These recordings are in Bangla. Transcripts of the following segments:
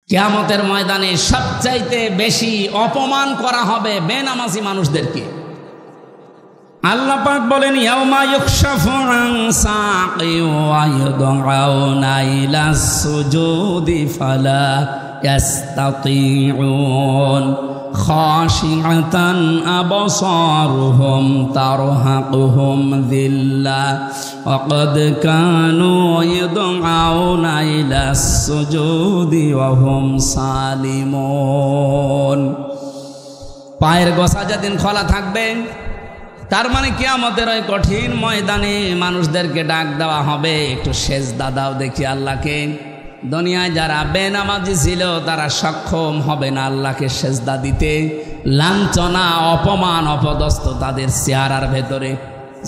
কিয়ামতের ময়দানে সবচাইতে বেশি অপমান করা হবে বেনামাজি মানুষদেরকে। আল্লাহ পাক বলেন, ইয়াউমা ইউকশাফু আন সাকি ওয়া ইউদআউনা ইলাস সুজুদি ফালা ইয়াস্তাতিউন খাশিআতান আবসারুহুম তারহাকুহুম যিল্লাহ ওয়া ক্বাদ কানু ইউদআউনা ইলাস সুজুদি ওয়া হুম সালিমুন। পায়ের গোছা যেদিন খোলা থাকবে, তার মানে কিয়ামতের ওই কঠিন ময়দানে মানুষদেরকে ডাক দেওয়া হবে, একটু সেজদা দাও দেখি আল্লাহকে। দুনিয়ায় যারা বেনামাজি ছিল তারা সক্ষম হবে না আল্লাহকে সেজদা দিতে। লাঞ্ছনা, অপমান, অপদস্থ তাদের চেহারার ভেতরে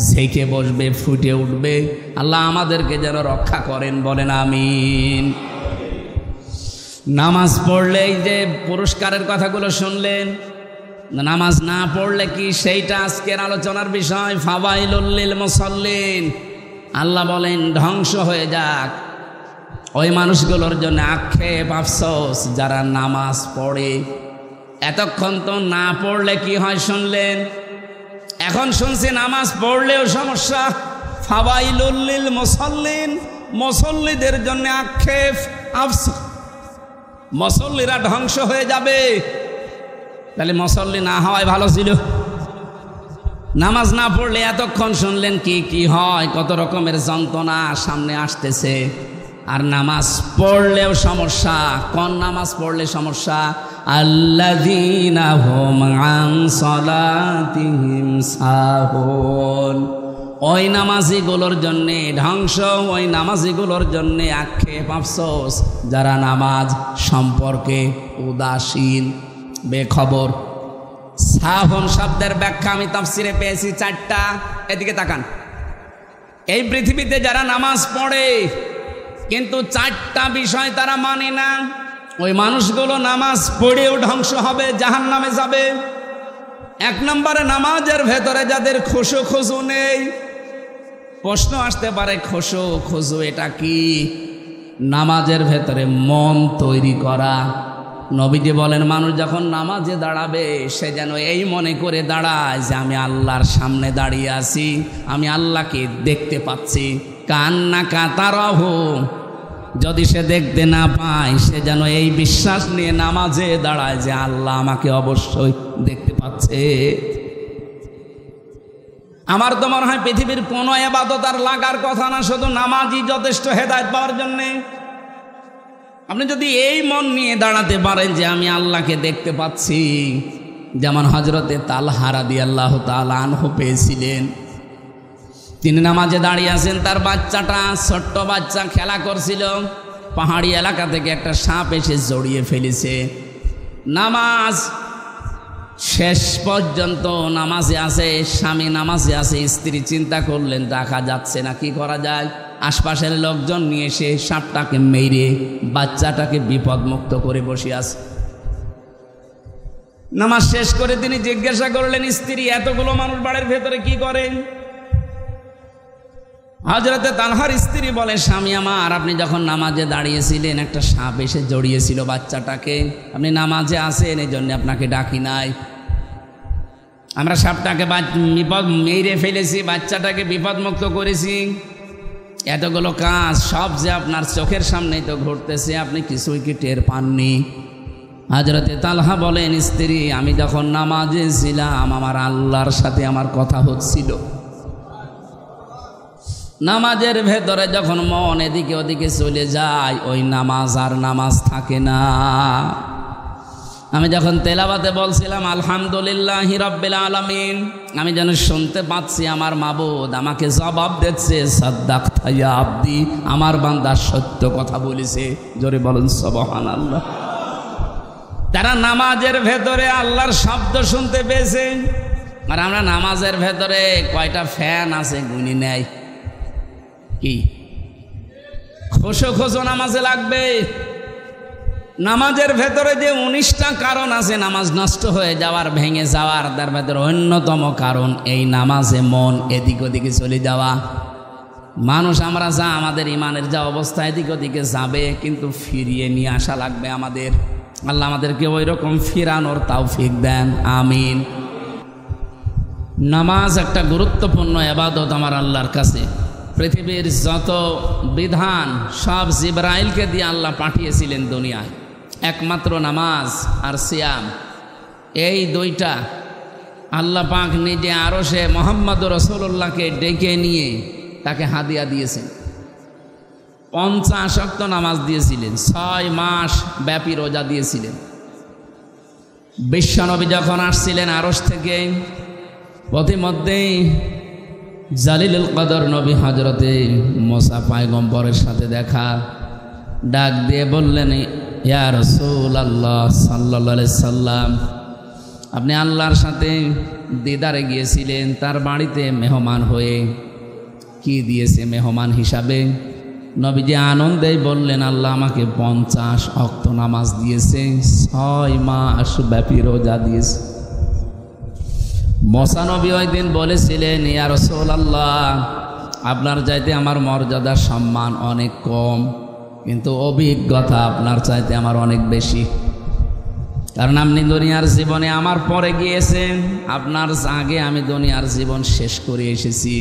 ঝেঁকে বসবে, ফুটে উঠবে। আল্লাহ আমাদেরকে যেন রক্ষা করেন, বলেন আমিন। নামাজ পড়লে এই যে পুরস্কারের কথাগুলো শুনলেন, নামাজ না পড়লে কি সেইটা আজকের আলোচনার বিষয়। ফাওয়াইলুল লিল মুসাল্লিন, আল্লাহ বলেন ধ্বংস হয়ে যাক ওই মানুষগুলোর জন্য, আক্ষেপ আফসোস যারা নামাজ পড়ে। এতক্ষণ তো না পড়লে কি হয় শুনলেন, এখন শুনছি নামাজ পড়লেও সমস্যা। ফাওয়াইলুল লিল মুসাল্লিন, মুসল্লিদের জন্য আক্ষেপ আফসোস, মুসল্লিরা ধ্বংস হয়ে যাবে। তাহলে মুসল্লি না হওয়াই ভালো ছিল। নামাজ না পড়লে এতক্ষণ শুনলেন কি কি হয়, কত রকমের যন্ত্রণা সামনে আসতেছে। আর নামাজ পড়লেও সমস্যা। কোন নামাজ পড়লে সমস্যা? আল্লাযীনা হুম আন সালাতিহিম সাহুন, ওই নামাজিগুলোর জন্যে ধ্বংস, ওই নামাজিগুলোর জন্যে আক্ষেপ আফসোস যারা নামাজ সম্পর্কে উদাসীন, বেখবর। সাহুন শব্দের ব্যাখ্যা আমি তাফসিরে পেয়েছি চারটা, এদিকে তাকান। এই পৃথিবীতে যারা নামাজ পড়ে কিন্তু চারটা বিষয় তারা মানে না, ওই মানুষগুলো নামাজ পড়েও ধ্বংস হবে, জাহান্নামে যাবে। এক নম্বরে নামাজের ভেতরে যাদের খুশু খুজু নেই। প্রশ্ন আসতে পারে, খুশু খুজু এটা কি? নামাজের ভেতরে মন তৈরি করা। নবীজি বলেন, মানুষ যখন নামাজে দাঁড়াবে সে যেন এই মনে করে দাঁড়ায় যে আমি আল্লাহর সামনে দাঁড়িয়ে আছি, আমি আল্লাহকে দেখতে পাচ্ছি। কান্না কাতারাহু, যদি সে দেখতে না পায় সে যেন এই বিশ্বাস নিয়ে নামাজে দাঁড়ায় যে আল্লাহ আমাকে অবশ্যই দেখতে পাচ্ছে। আমার তো মনে হয় পৃথিবীর কোনো ইবাদত আর লাগার কথা না, শুধু নামাজই যথেষ্ট হেদায়েত পাওয়ার জন্যে। আপনি যদি এই মন নিয়ে দাঁড়াতে পারেন যে আমি আল্লাহকে দেখতে পাচ্ছি, যেমন হযরতে তালহা রাদিয়াল্লাহু তাআলা আনহু পেয়েছিলেন। তিনি নামাজে দাঁড়িয়ে আছেন, তার বাচ্চাটা, ছোট্ট বাচ্চা খেলা করছিল। পাহাড়ি এলাকা থেকে একটা সাপ এসে জড়িয়ে ফেলেছে। নামাজ শেষ পর্যন্ত নামাজে আছে, স্বামী নামাজে আছে, স্ত্রী চিন্তা করলেন দেখা যাচ্ছে না, কি করা যায়। আশপাশের লোকজন নিয়ে এসে সাপটাকে মেরে বাচ্চাটাকে বিপদমুক্ত করে বসে আছে। নামাজ শেষ করে তিনি জিজ্ঞাসা করলেন, স্ত্রী এতগুলো মানুষ বাড়ির ভেতরে কি করেন? হযরতে তালহার স্ত্রী বলে, স্বামী আমার, আপনি যখন নামাজে দাঁড়িয়েছিলেন একটা সাপ এসে জড়িয়েছিল বাচ্চাটাকে, আপনি নামাজে আসেন এই জন্য আপনাকে ডাকি নাই। আমরা সাপটাকে বিপদ মেরে ফেলেছি, বাচ্চাটাকে বিপদমুক্ত করেছি। এতগুলো কাজ সব যে আপনার চোখের সামনেই তো ঘটতেছে, আপনি কিছুই কি টের পাননি? হযরতে তালহা বলেন, স্ত্রী, আমি যখন নামাজে ছিলাম আমার আল্লাহর সাথে আমার কথা হচ্ছিল। নামাজের ভেতরে যখন মন এদিকে ওদিকে চলে যায়, ওই নামাজ আর নামাজ থাকে না। আমি যখন তেলাওয়াতে বলছিলাম আলহামদুলিল্লাহি রাব্বিল আলামিন, আমি যেন শুনতে পাচ্ছি আমার মাবুদ আমাকে জবাব দিচ্ছে, সাদ্দাকতা ইয়া আবদি, আমার বান্দা সত্য কথা বলেছে। জোরে বলুন সুবহানাল্লাহ। তারা নামাজের ভেতরে আল্লাহর শব্দ শুনতে পেয়েছে। আর আমরা নামাজের ভেতরে কয়টা ফ্যান আছে গুনি নেই। কি খুশু খুশু নামাজে লাগবে। নামাজের ভেতরে যে 19টা কারণ আছে নামাজ নষ্ট হয়ে যাওয়ার, ভেঙে যাওয়ার, তার ভেতরে অন্যতম কারণ এই নামাজে মন এদিক ওদিকে চলে যাওয়া। মানুষ আমরা যা আমাদের ইমানের যা অবস্থা এদিক ওদিকে যাবে, কিন্তু ফিরিয়ে নিয়ে আসা লাগবে আমাদের। আল্লাহ আমাদেরকে ওই রকম ফিরানোর তৌফিক দেন, আমিন। নামাজ একটা গুরুত্বপূর্ণ ইবাদত আমার আল্লাহর কাছে। পৃথিবীর যত বিধান সব জিবরাইলকে দিয়ে আল্লাহ পাঠিয়েছিলেন দুনিয়ায়, একমাত্র নামাজ আর সিয়াম, এই দুইটা আল্লাহ পাক নিজে আরশে মুহাম্মদ রাসূলুল্লাহকে ডেকে নিয়ে তাকে হাদিয়া দিয়েছেন। 50 ওয়াক্ত নামাজ দিয়েছিলেন, 6 মাস ব্যাপী রোজা দিয়েছিলেন। বিশ্বনবী যখন আসছিলেন আরশ থেকে, পথিমধ্যেই জালিলুল কদর নবী হযরতে মুসা পয়গম্বরের সাথে দেখা, ডাক দিয়ে বললেন, ইয়া রাসূলুল্লাহ সাল্লাল্লাহু আলাইহি সাল্লাম, আপনি আল্লাহর সাথে দিদারে গিয়েছিলেন, তার বাড়িতে মেহমান হয়ে কি দিয়েছে মেহমান হিসাবে? নবীজি আনন্দেই বললেন, আল্লাহ আমাকে 50 ওয়াক্ত নামাজ দিয়েছে, 6 মাস ব্যাপী রোজা দিয়েছে। মুসা নবী ওই দিন বলেছিলেন, ইয়া রাসূলুল্লাহ, আপনার চাইতে আমার মর্যাদা সম্মান অনেক কম, কিন্তু অভিজ্ঞতা আপনার চাইতে আমার অনেক বেশি। কারণ আপনি দুনিয়ার জীবনে আমার পরে গিয়েছেন, আপনার আগে আমি দুনিয়ার জীবন শেষ করে এসেছি।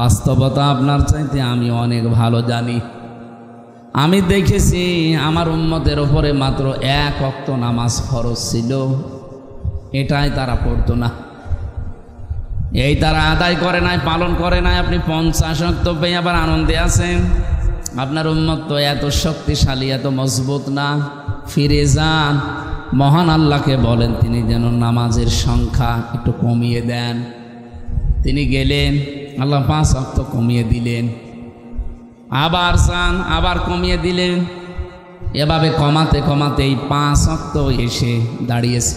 বাস্তবতা আপনার চাইতে আমি অনেক ভালো জানি। আমি দেখেছি আমার উম্মতের ওপরে মাত্র 1 ওয়াক্ত নামাজ ফরজ ছিল, এটাই তারা পড়তো না, এই তারা আদায় করে নাই, পালন করে নাই। আপনি 50 ওয়াক্ত পেয়ে আবার আনন্দে আছেন। আপনার উম্মত তো এত শক্তিশালী, এত মজবুত না। ফিরে যান, মহান আল্লাহকে বলেন তিনি যেন নামাজের সংখ্যা একটু কমিয়ে দেন। তিনি গেলেন, আল্লাহ 5 ওয়াক্ত কমিয়ে দিলেন। আবার যান, আবার কমিয়ে দিলেন। এভাবে কমাতে কমাতে এই 5 ওয়াক্ত এসে দাঁড়িয়েছে।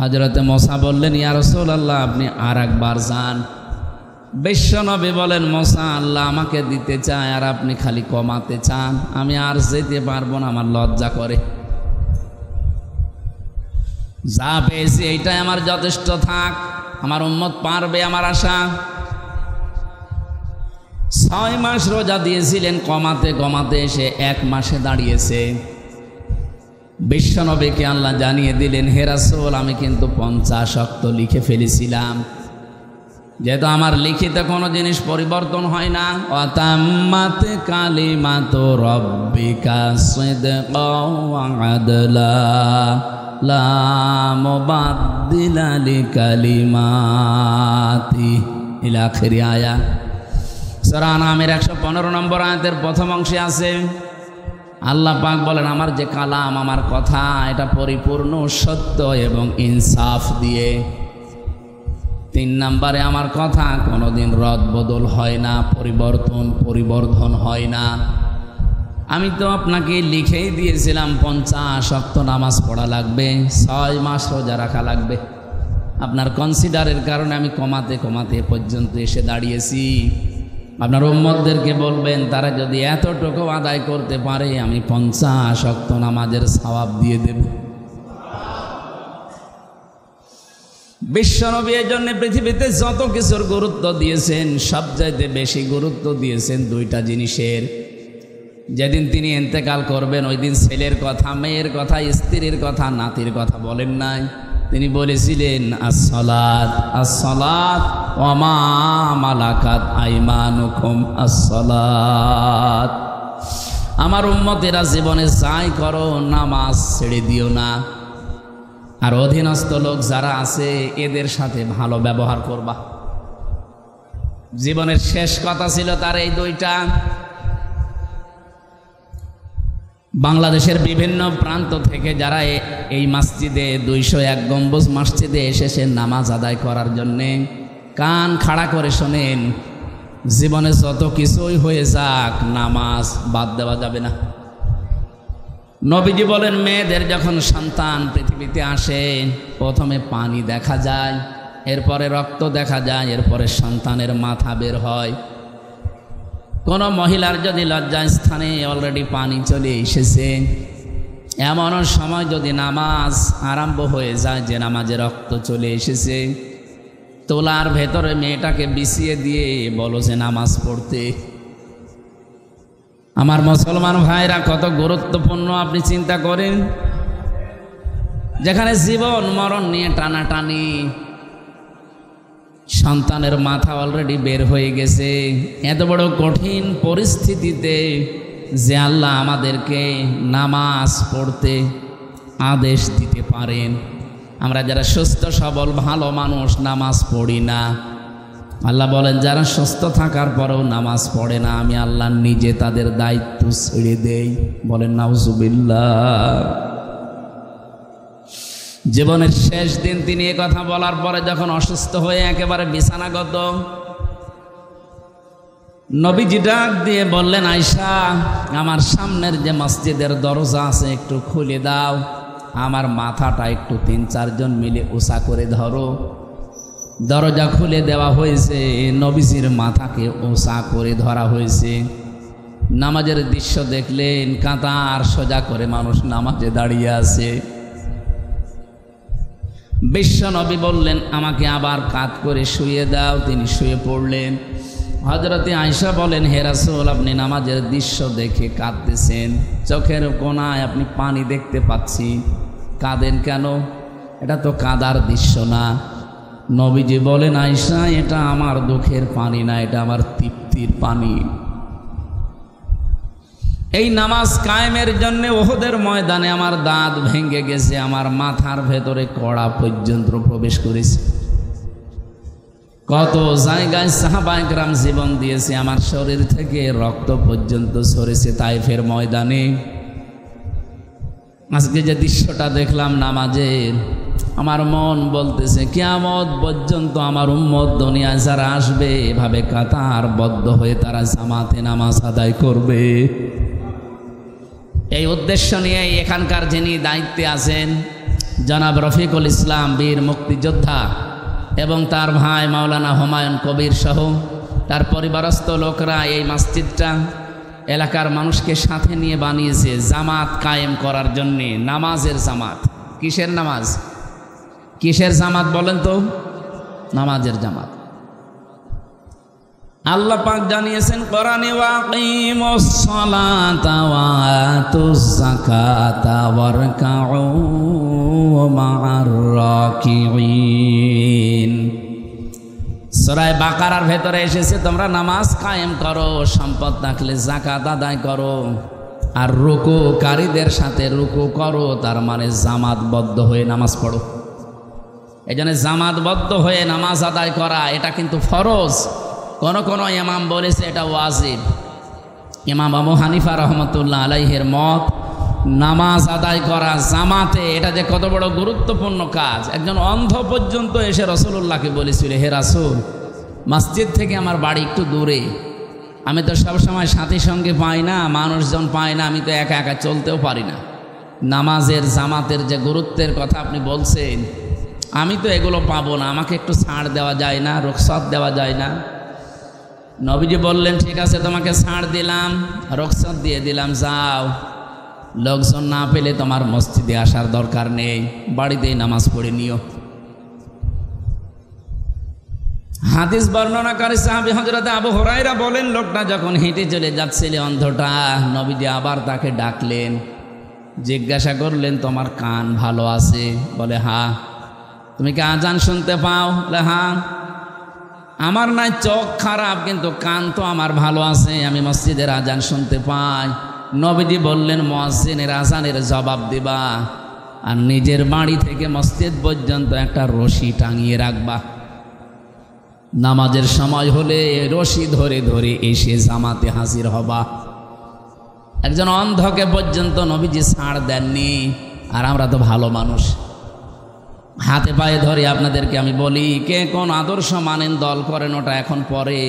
হযরতে মুসা বললেন, ইয়া রাসূলুল্লাহ, আপনি আর একবার যান। বিশ্বনবী বলেন, মুসা, আল্লাহ আমাকে দিতে চায় আর আপনি খালি কমাতে চান, আমি আর যেতে পারবো না, আমার লজ্জা করে। যা পেয়েছি এইটাই আমার যথেষ্ট থাক, আমার উম্মত পারবে আমার আশা। 6 মাস রোজা দিয়েছিলেন, কমাতে কমাতে এসে 1 মাসে দাঁড়িয়েছে। বিশ্বনবীকে আল্লাহ জানিয়ে দিলেন, হে রাসূল, আমি কিন্তু 50 ওয়াক্ত লিখে ফেলেছিলাম। যেহেতু আমার লিখিত কোনো জিনিস পরিবর্তন হয় না, ওয়াতাম্মাত কালিমাতু রাব্বিকা সিদকাও ওয়া আদলা লা মুবাদদিলা লিকালিমাতি ইলা আখিরি আয়া। সূরা আনামের 115 নম্বর আয়াতের প্রথম অংশে আছে, আল্লাহ পাক বলেন, আমার যে কালাম, আমার কথা, এটা পরিপূর্ণ সত্য এবং ইনসাফ দিয়ে। 3 নম্বরে আমার কথা কোনোদিন রদ বদল হয় না, পরিবর্ধন হয় না। আমি তো আপনাকে লিখেই দিয়েছিলাম 50 ওয়াক্ত নামাজ পড়া লাগবে, 6 মাস রোজা রাখা লাগবে। আপনার কনসিডারের কারণে আমি কমাতে কমাতে পর্যন্ত এসে দাঁড়িয়েছি। আপনার উম্মতদেরকে বলবেন, তারা যদি এতটুকু আদায় করতে পারে, আমি 50 ওয়াক্ত নামাজের সওয়াব দিয়ে দেব। বিশ্বনবী এর জন্য পৃথিবীতে যত কিছুর গুরুত্ব দিয়েছেন, সবচাইতে বেশি গুরুত্ব দিয়েছেন 2টা জিনিসের। যেদিন তিনি ইন্তেকাল করবেন, ওই দিন ছেলের কথা, মেয়ের কথা, স্ত্রীর কথা, নাতির কথা বলেন নাই। তিনি বলেছিলেন, আসসালাত আসসালাত ওয়া মা মালাকাত আইমানুকুম আসসালাত। আমার উম্মতেরা জীবনে যাই করো, নামাজ ছেড়ে দিও না। আর অধীনস্থ লোক যারা আছে, এদের সাথে ভালো ব্যবহার করবা। জীবনের শেষ কথা ছিল তার এই 2টা। বাংলাদেশের বিভিন্ন প্রান্ত থেকে যারা এই মসজিদে 201 গম্বুজ মসজিদে এসেছেন নামাজ আদায় করার জন্যে, কান খাড়া করে শোনেন, জীবনে যত কিছুই হয়ে যাক, নামাজ বাদ দেওয়া যাবে না। নবীজি বলেন, মেয়েদের যখন সন্তান পৃথিবীতে আসে, প্রথমে পানি দেখা যায়, এরপরে রক্ত দেখা যায়, এরপরে সন্তানের মাথা বের হয়। কোনো মহিলার যদি লজ্জাস্থানে অলরেডি পানি চলে এসেছে, এমন সময় যদি নামাজ আরম্ভ হয়ে যায় যে নামাজে রক্ত চলে এসেছে, তোলার ভেতরে মেয়েটাকে বিছিয়ে দিয়ে বলো যে নামাজ পড়তে। আমার মুসলমান ভাইরা, কত গুরুত্বপূর্ণ আপনি চিন্তা করেন। যেখানে জীবন মরণ নিয়ে টানাটানি, সন্তানের মাথা অলরেডি বের হয়ে গেছে, এত বড় কঠিন পরিস্থিতিতে যে আল্লাহ আমাদেরকে নামাজ পড়তে আদেশ দিতে পারেন, আমরা যারা সুস্থ সবল ভালো মানুষ নামাজ পড়ি না। আল্লাহ বলেন যারা সুস্থ থাকার পরেও নামাজ পড়ে না, আমি আল্লাহ নিজে তাদের দায়িত্ব ছেড়ে দেই। বলেন নাউজুবিল্লাহ। জীবনের শেষ দিন তিনি এ কথা বলার পরে যখন অসুস্থ হয়ে একেবারে বিছানাগত, নবীজি ডাক দিয়ে বললেন, আয়েশা, আমার সামনের যে মসজিদের দরজা আছে একটু খুলে দাও, আমার মাথাটা একটু 3-4 জন মিলে উঁচা করে ধরো। দরজা খুলে দেওয়া হয়েছে, নবীজির মাথাকে উঁচা করে ধরা হয়েছে। নামাজের দৃশ্য দেখলেন, কাতার সোজা করে মানুষ নামাজে দাঁড়িয়ে আছে। বিশ্ব নবী বললেন, আমাকে আবার কাত করে শুয়ে দাও। তিনি শুয়ে পড়লেন। হযরতে আয়েশা বলেন, হে রাসূল, আপনি নামাজের দৃশ্য দেখে কাঁদতেছেন, চোখের কোণায় আপনি পানি দেখতে পাচ্ছি, কাঁদেন কেন? এটা তো কাঁদার দৃশ্য না। নবীজি বলেন, আয়েশা, এটা আমার দুঃখের পানি না, এটা আমার তৃপ্তির পানি। এই নামাজ কায়েমের জন্য উহুদের ময়দানে আমার দাঁত ভেঙে গেছে, আমার মাথার ভেতরে কড়া পর্যন্ত প্রবেশ করেছে। কত জায়গায় সাহাবায়ে কেরাম জীবন দিয়েছে, আমার শরীর থেকে রক্ত পর্যন্ত ঝরেছে তায়েফের ময়দানে। আজকে যে দৃশ্যটা দেখলাম নামাজের, আমার মন বলতেছে কিয়ামত পর্যন্ত আমার উম্মত দুনিয়ায় যারা আসবে এভাবে কাতারবদ্ধ হয়ে তারা জামাতে নামাজ আদায় করবে। এই উদ্দেশ্য নিয়ে এখানকার যিনি দায়িত্বে আছেন জনাব রফিকুল ইসলাম, বীর মুক্তিযোদ্ধা, এবং তার ভাই মাওলানা হুমায়ুন কবির সহ তার পরিবারস্থ লোকরা এই মসজিদটা এলাকার মানুষকে সাথে নিয়ে বানিয়েছে জামাত কায়েম করার জন্যে। নামাজের জামাত। কিসের নামাজ? কিসের জামাত বলেন তো? নামাজের জামাত। আল্লাহ পাক জানিয়েছেন কোরআনে, ওয়াকিমুস সালাতা ওয়া আতুজ যাকাতা ওয়ারকাউ মা'আর রাকিঈন। সূরা বাকারার ভেতরে এসেছে, তোমরা নামাজ কায়েম করো, সম্পদ থাকলে যাকাত আদায় করো, আর রুকুকারীদের সাথে রুকু করো, তার মানে জামাতবদ্ধ হয়ে নামাজ পড়ো। এই জন্য জামাতবদ্ধ হয়ে নামাজ আদায় করা এটা কিন্তু ফরজ। কোন কোন ইমাম বলেছে এটা ওয়াজিব। ইমাম আবু হানিফা রহমতুল্লাহ আলাইহির মত, নামাজ আদায় করা জামাতে এটা যে কত বড় গুরুত্বপূর্ণ কাজ। একজন অন্ধ পর্যন্ত এসে রাসূলুল্লাহকে বলেছিল, হে রাসূল, মসজিদ থেকে আমার বাড়ি একটু দূরে, আমি তো সবসময় সাথী সঙ্গে পাই না, মানুষজন পাই না, আমি তো একা একা চলতেও পারি না। নামাজের জামাতের যে গুরুত্বের কথা আপনি বলছেন, আমি তো এগুলো পাবো না, আমাকে একটু ছাড় দেওয়া যায় না, রুখসত দেওয়া যায় না? নবীজি বললেন, ঠিক আছে, তোমাকে ছাড় দিলাম, রুখসত দিয়ে দিলাম, যাও। লোকজন না পেলে তোমার মসজিদে আসার দরকার নেই, বাড়িতেই নামাজ পড়ে নিও। হাদিস বর্ণনাকারী সাহাবী হযরত আবু হুরায়রা বলেন, লোকটা যখন হেঁটে চলে যাচ্ছিল অন্ধটা, নবীজি আবার তাকে ডাকলেন, জিজ্ঞাসা করলেন, তোমার কান ভালো আছে? বলে হ্যাঁ। তুমি কি আজান শুনতে পাও? বলে হ্যাঁ। আমার নাই চোখ খারাপ, কিন্তু কান তো আমার ভালো আছে, আমি মসজিদের আজান শুনতে পাই। নবীজি বললেন, মুয়াজ্জিনের আজানের জবাব দিবা, আর নিজের বাড়ি থেকে মসজিদ পর্যন্ত একটা রশি টাঙিয়ে রাখবা। নামাজের সময় হলে রশি ধরে ধরে এসে জামাতে হাজির হবা। একজন অন্ধকে পর্যন্ত নবীজি ছাড় দেননি, আর আমরা তো ভালো মানুষ, হাতে পায়ে ধরে আপনাদেরকে আমি বলি, কে কোন আদর্শ মানেন, দল করেন, ওটা এখন পরে।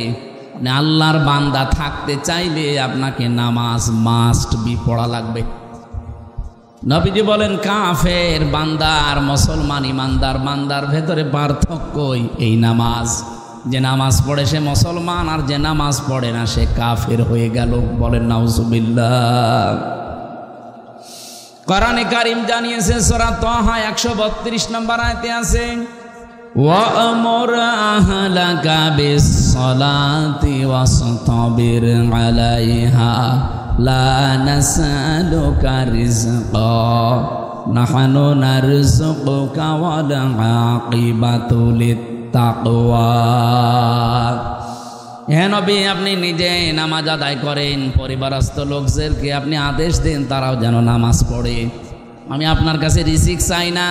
আল্লাহর বান্দা থাকতে চাইলে আপনাকে নামাজ মাস্ট বি পড়া লাগবে। নবীজি বলেন, কাফের বান্দা আর মুসলমান ইমানদার বান্দার ভেতরে পার্থক্যই এই নামাজ। যে নামাজ পড়ে সে মুসলমান, আর যে নামাজ পড়ে না সে কাফের হয়ে গেল। বলেন নাউজুবিল্লাহ। কোরআনে কারীম জানিয়েছে, সূরা তাহা 132 নম্বর আয়াতে আছে, وأمر أهلك بالصلاة واصطبر عليها لا نسألك رزقا نحن نرزقك والعاقبة للتقوى হে নবী, আপনি নিজে নামাজ আদায় করেন, পরিবারস্থ লোকদেরকে আপনি আদেশ দেন তারাও যেন নামাজ পড়ে। আমি আপনার কাছে রিজিক চাই না,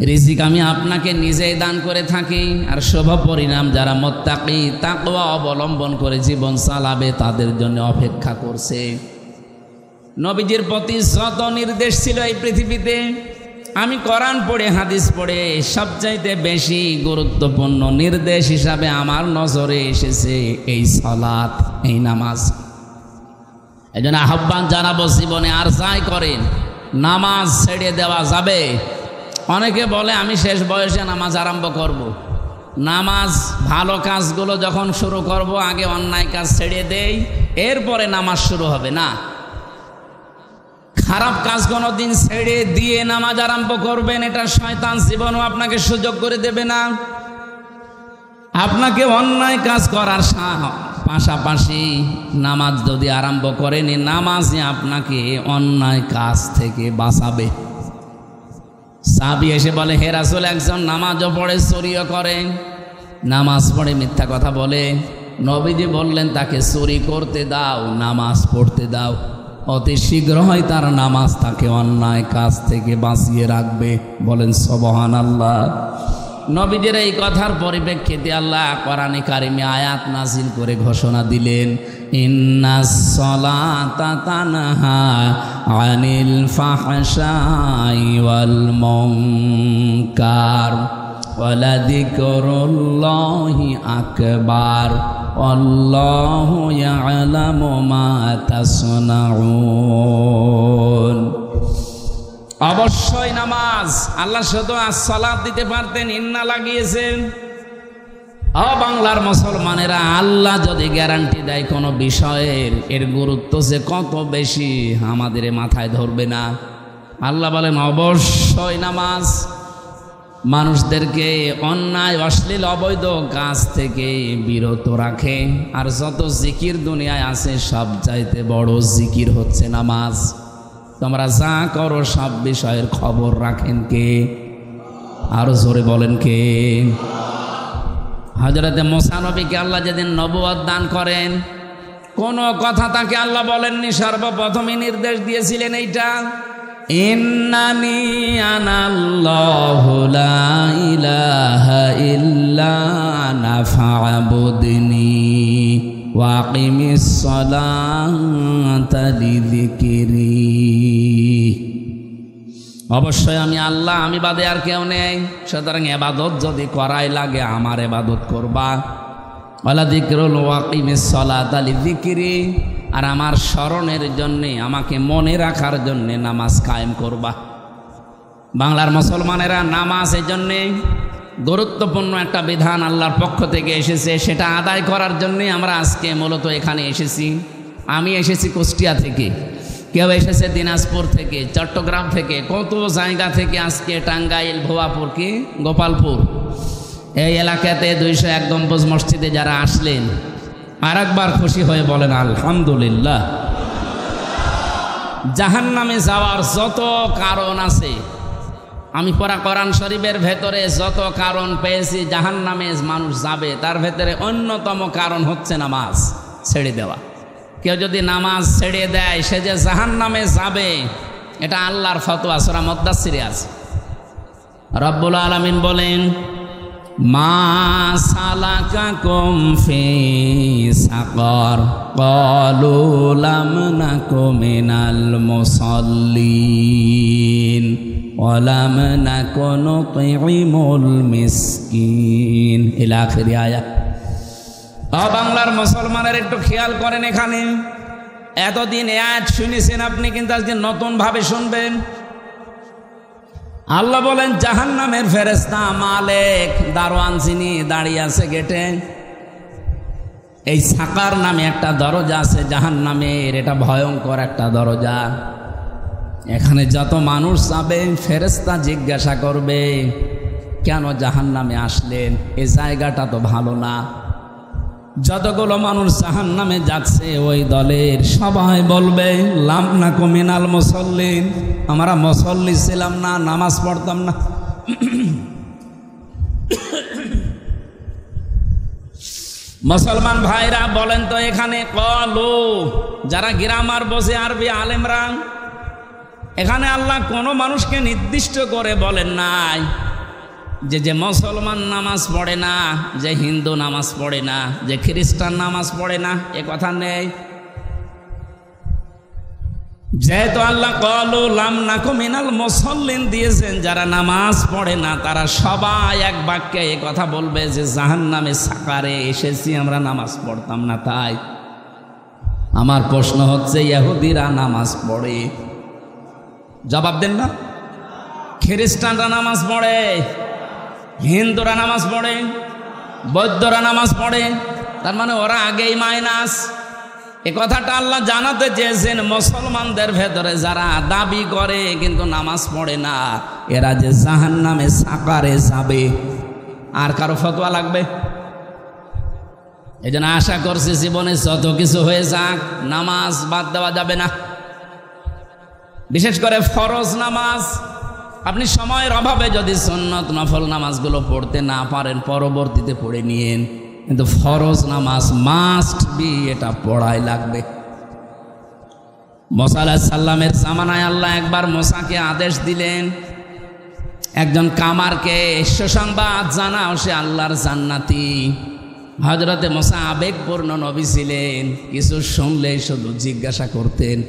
রিজিক আমি আপনাকে নিজেই দান করে থাকি। আর শুভ পরিণাম যারা মুত্তাকি তাকওয়া অবলম্বন করে জীবন চালাবে তাদের জন্য অপেক্ষা করছে। নবীজির প্রতি যত নির্দেশ ছিল এই পৃথিবীতে, আমি কোরআন পড়ে হাদিস পড়ে সবচাইতে বেশি গুরুত্বপূর্ণ নির্দেশ হিসাবে আমার নজরে এসেছে এই সালাত, এই নামাজ। এই জন্য আহ্বান জানাবো, জীবনে আর যাই করেন নামাজ ছেড়ে দেওয়া যাবে? অনেকে বলে আমি শেষ বয়সে নামাজ আরম্ভ করব। নামাজ ভালো কাজগুলো যখন শুরু করব আগে অন্যায় কাজ ছেড়ে দেই, এরপরে নামাজ শুরু হবে না। খারাপ কাজ কোনো দিন ছেড়ে দিয়ে নামাজ আরম্ভ করবেন, এটা শয়তান জীবনও আপনাকে সুযোগ করে দেবে না। আপনাকে অন্যায় কাজ করার পাশাপাশি নামাজ যদি আরম্ভ করেন, নামাজই আপনাকে অন্যায় কাজ থেকে বাঁচাবে। সাহাবী এসে বলে, হে রাসূল, একজন নামাজও পড়ে চুরিও করে, নামাজ পড়ে মিথ্যা কথা বলে। নবীজি বললেন তাকে চুরি করতে দাও, নামাজ পড়তে দাও, অতি শীঘ্রই তার নামাজ তাকে অন্যায় কাজ থেকে বাঁচিয়ে রাখবে। বলেন সুবহানাল্লাহ। নবীজির এই কথার পরিপ্রেক্ষিতে আল্লাহ কোরআনে কারিমে আয়াত নাজিল করে ঘোষণা দিলেন, ইন্নাস সালাতা তানহা আনিল ফাহশাই ওয়াল মুনকার ওয়ালাযিকরুল্লাহি আকবার আল্লাহু ইয়ালামু মা তাসনাউন। অবশ্যই নামাজ, আল্লাহ শুধু আসসালাত দিতে পারতেন, ইন্না লাগিয়েছেন। বাংলার মুসলমানেরা, আল্লাহ যদি গ্যারান্টি দেয় কোনো বিষয়ের, এর গুরুত্ব যে কত বেশি আমাদের মাথায় ধরবে না। আল্লাহ বলেন অবশ্যই নামাজ মানুষদেরকে অন্যায় অশ্লীল অবৈধ কাজ থেকে বিরত রাখে। আর যত জিকির দুনিয়ায় আছে সব চাইতে বড় জিকির হচ্ছে নামাজ। তোমরা যা করো সব বিষয়ের খবর রাখেন কে? আরো জোরে বলেন কে? হযরতে মুসা নবীকে আল্লাহ যেদিন নবুয়ত দান করেন, কোন কথা তাকে আল্লাহ বলেননি, সর্বপ্রথমই নির্দেশ দিয়েছিলেন এইটা, ইন্নানি আনাল্লাহু লা ইলাহা ইল্লা আনা ফা'বুদনি ওয়া আকিমিস সালাতা লিযিকরি। অবশ্যই আমি আল্লাহ, আমি বাদে আর কেউ নেই, সুতরাং ইবাদত যদি করাই লাগে আমার ইবাদত করবা। ওয়ালা যিকরুল ওয়া আকিমিস সালাতা লিযিকরি, আর আমার স্মরণের জন্যে, আমাকে মনে রাখার জন্যে নামাজ কায়েম করবা। বাংলার মুসলমানেরা, নামাজ এই জন্যে গুরুত্বপূর্ণ একটা বিধান আল্লাহর পক্ষ থেকে এসেছে, সেটা আদায় করার জন্যে আমরা আজকে মূলত এখানে এসেছি। আমি এসেছি কুষ্টিয়া থেকে, কেউ এসেছে দিনাজপুর থেকে, চট্টগ্রাম থেকে, কত জায়গা থেকে আজকে টাঙ্গাইল, ভুয়াপুর, কি গোপালপুর, এই এলাকাতে 201 গম্বুজ মসজিদে যারা আসলেন, আর একবার খুশি হয়ে বলেন আলহামদুলিল্লাহ। জাহান্নামে যাওয়ার যত কারণ আছে, আমি পড়া কোরআন শরীফের ভেতরে যত কারণ পেয়েছি জাহান্নামে মানুষ যাবে, তার ভেতরে অন্যতম কারণ হচ্ছে নামাজ ছেড়ে দেওয়া। কেউ যদি নামাজ ছেড়ে দেয় সে যে জাহান্নামে যাবে, এটা আল্লাহর ফতোয়া, সূরা মুদ্দাসসিরে আছে। রব্বুল আলামিন বলেন, মা সালাকাকুম ফি সাকার ক্বালু লাম নাকু মিনাল মুসাল্লিন ওয়া লাম নাকু নুতঈমুল মিসকিন ইলা আখির আয়াত। বাংলার মুসলমানের একটু খেয়াল করেন, এখানে এতদিন আয়াত শুনেছেন আপনি, কিন্তু আজকে নতুন ভাবে শুনবেন। আল্লাহ বলেন জাহান্নামের ফেরেশতা মালিক, দারোয়ান যিনি দাঁড়িয়ে আছে গেটে, এই সাকার নামে একটা দরজা আছে জাহান্নামের, এটা ভয়ঙ্কর একটা দরজা। এখানে যত মানুষ যাবে ফেরেশতা জিজ্ঞাসা করবে, কেন জাহান্নামে আসলেন? এই জায়গাটা তো ভালো না। যতগুলো মানুষ জাহান্নামে যাচ্ছে ওই দলের সবাই বলবে লাম নাকু মিনাল মুসাল্লিন, আমরা মুসল্লি ছিলাম না, নামাজ পড়তাম না। মুসলমান ভাইরা বলেন তো, এখানে কলু যারা গ্রামার বসে আরবি আলেমরা, এখানে আল্লাহ কোনো মানুষকে নির্দিষ্ট করে বলেন নাই যে মুসলমান নামাজ পড়ে না, যে হিন্দু নামাজ পড়ে না, যে খ্রিস্টান নামাজ পড়ে না, এ কথা নেই। যেহেতু আল্লাহ কলু লাম নাকু মিনাল মুসাল্লিন দিয়েছেন, যারা নামাজ পড়ে না তারা সবাই এক বাক্যে এ কথা বলবে যে জাহান্নামে সাকারে এসেছি, আমরা নামাজ পড়তাম না। তাই আমার প্রশ্ন হচ্ছে, ইহুদিরা নামাজ পড়ে? জবাব দেন না। খ্রিস্টানরা নামাজ পড়ে, হিন্দুরা নামাজ পড়ে, বৌদ্ধরা নামাজ পড়ে, তার মানে ওরা আগেই মাইনাস। এ কথাটা আল্লাহ জানাতে চেয়েছেন মুসলমানদের ভেতরে যারা দাবি করে কিন্তু নামাজ পড়ে না, এরা যে জাহান্নামে সাকারে যাবে। আর কারো ফতোয়া লাগবে? এই জন্য আশা করছি জীবনে যত কিছু হয়ে যাক, নামাজ বাদ দেওয়া যাবে না। বিশেষ করে ফরজ নামাজ। আপনি সময়ের অভাবে যদি সুন্নত নফল নামাজগুলো পড়তে না পারেন, পরবর্তীতে পড়ে নিয়েন, কিন্তু ফরজ নামাজ মাস্ট বি, এটা পড়াই লাগবে। মুসা আলাইহিস সালামের জামানায় আল্লাহ একবার মুসাকে আদেশ দিলেন, একজন কামারকে সুসংবাদ জানাও, সে আল্লাহর জান্নাতি। হযরতে মুসা আবেগপূর্ণ নবী ছিলেন, কিছু শুনলেই শুধু জিজ্ঞাসা করতেন।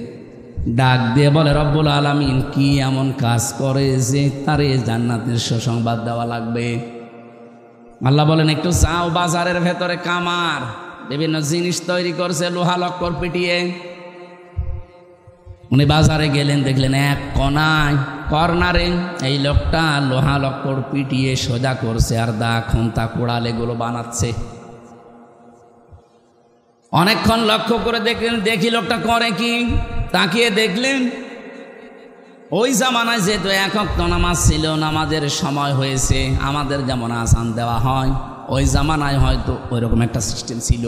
ডাক দিয়ে বলে, রব্বুল আলামিন কি এমন কাজ করে যে তারে জান্নাতের সুসংবাদ দেওয়া লাগবে? আল্লাহ বলেন, একটু যাও, বাজারের ভেতরে কামার বিভিন্ন জিনিস তৈরি করছে লোহা লক্কর পিটিয়ে। উনি বাজারে গেলেন, দেখলেন এক কর্নারে এই লোকটা লোহা লক্কর পিটিয়ে সোজা করছে আর দা খুন্তা কোড়াল এগুলো বানাচ্ছে। অনেকক্ষণ লক্ষ্য করে দেখলেন, দেখি লোকটা করে কি। তাকিয়ে দেখলেন ওই জামানায় যেহেতু এক ওয়াক্ত নামাজ ছিল, নামাজের সময় হয়েছে, আমাদের যেমন আযান দেওয়া হয়, ওই জামানায় হয়তো ওইরকম একটা সিস্টেম ছিল।